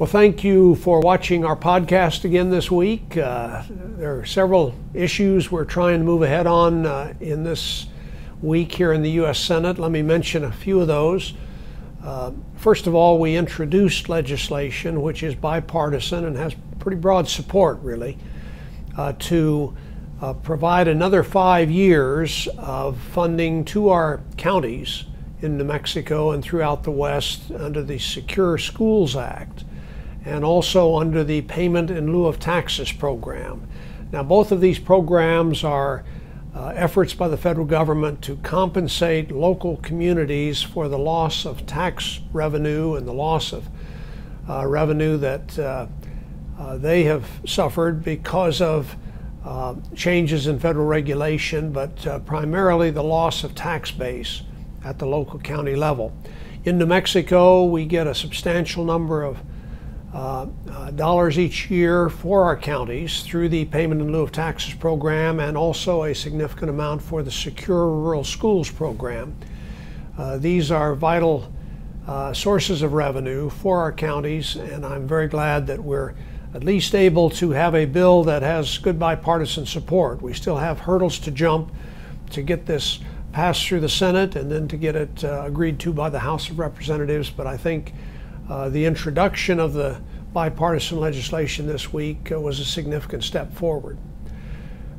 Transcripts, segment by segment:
Well, thank you for watching our podcast again this week. There are several issues we're trying to move ahead on in this week here in the U.S. Senate. Let me mention a few of those. First of all, we introduced legislation which is bipartisan and has pretty broad support, really, to provide another 5 years of funding to our counties in New Mexico and throughout the West under the Secure Schools Act, and also under the Payment in Lieu of Taxes program. Now, both of these programs are efforts by the federal government to compensate local communities for the loss of tax revenue and the loss of revenue that they have suffered because of changes in federal regulation, but primarily the loss of tax base at the local county level. In New Mexico, we get a substantial number of dollars each year for our counties through the Payment in Lieu of Taxes program, and also a significant amount for the Secure Rural Schools program. These are vital sources of revenue for our counties, and I'm very glad that we're at least able to have a bill that has good bipartisan support. We still have hurdles to jump to get this passed through the Senate and then to get it agreed to by the House of Representatives, but I think the introduction of the bipartisan legislation this week was a significant step forward.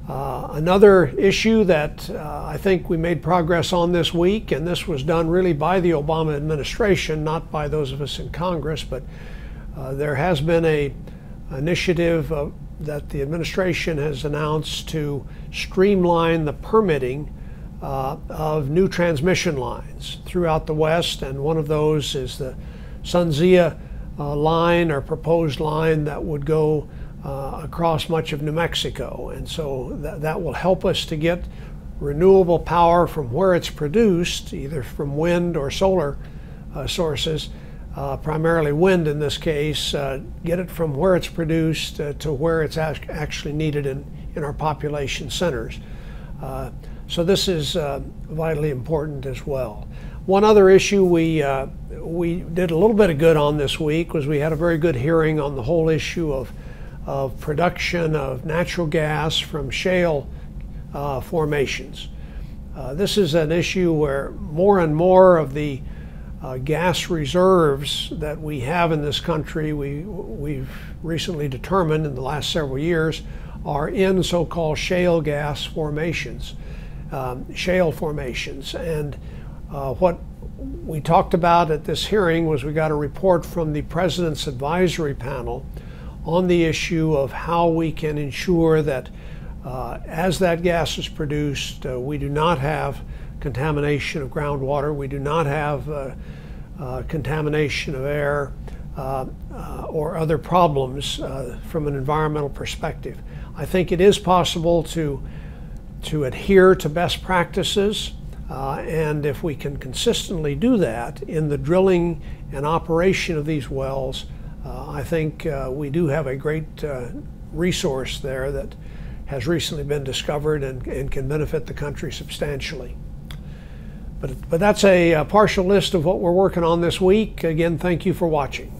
Another issue that I think we made progress on this week, and this was done really by the Obama administration, not by those of us in Congress, but there has been an initiative that the administration has announced to streamline the permitting of new transmission lines throughout the West, and one of those is the SunZia line, or proposed line that would go across much of New Mexico. And so that will help us to get renewable power from where it's produced, either from wind or solar sources, primarily wind in this case, get it from where it's produced to where it's actually needed in our population centers. So this is vitally important as well. One other issue we did a little bit of good on this week was we had a very good hearing on the whole issue of production of natural gas from shale formations. This is an issue where more and more of the gas reserves that we have in this country, we've recently determined in the last several years, are in so-called shale gas formations, shale formations. And what we talked about at this hearing was we got a report from the President's Advisory Panel on the issue of how we can ensure that as that gas is produced, we do not have contamination of groundwater, we do not have contamination of air or other problems from an environmental perspective. I think it is possible to adhere to best practices, and if we can consistently do that in the drilling and operation of these wells, I think we do have a great resource there that has recently been discovered and can benefit the country substantially. But that's a partial list of what we're working on this week. Again, thank you for watching.